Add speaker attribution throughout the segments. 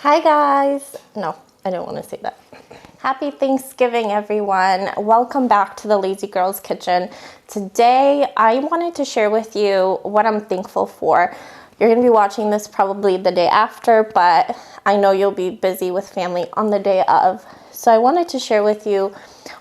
Speaker 1: Hi guys. No, I don't want to say that. Happy Thanksgiving, everyone. Welcome back to the Lazy Girls Kitchen. Today, I wanted to share with you what I'm thankful for. You're going to be watching this probably the day after, but I know you'll be busy with family on the day of. So I wanted to share with you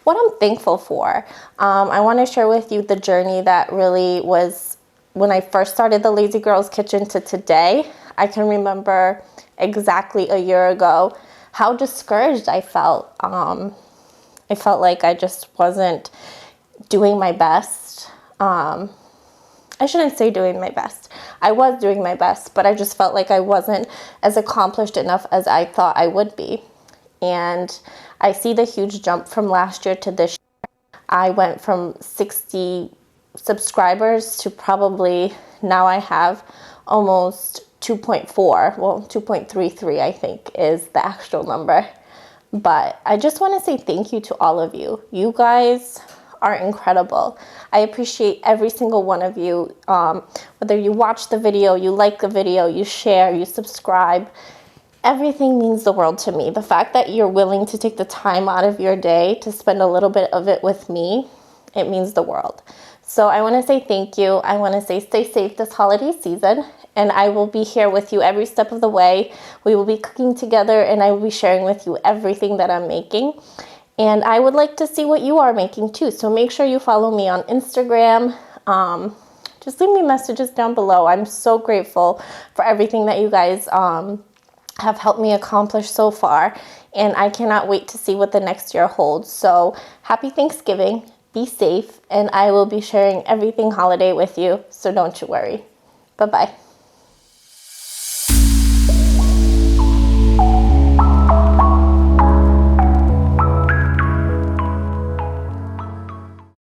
Speaker 1: what I'm thankful for. I want to share with you the journey that really was when I first started the Lazy Girls Kitchen to today. I can remember exactly a year ago how discouraged I felt. I felt like I just wasn't doing my best. I shouldn't say doing my best. I was doing my best, but I just felt like I wasn't as accomplished enough as I thought I would be. And I see the huge jump from last year to this year. I went from 60 subscribers to probably now I have almost 2.4, well, 2.33 I think is the actual number. But I just want to say thank you to all of you. You guys are incredible. I appreciate every single one of you. Whether you watch the video, you like the video, you share, you subscribe, everything means the world to me. The fact that you're willing to take the time out of your day to spend a little bit of it with me, it means the world. So I want to say thank you. I want to say stay safe this holiday season, and I will be here with you every step of the way. We will be cooking together, and I will be sharing with you everything that I'm making. And I would like to see what you are making too. So make sure you follow me on Instagram. Just leave me messages down below. I'm so grateful for everything that you guys have helped me accomplish so far, and I cannot wait to see what the next year holds. So happy Thanksgiving, be safe, and I will be sharing everything holiday with you, so don't you worry. Bye-bye.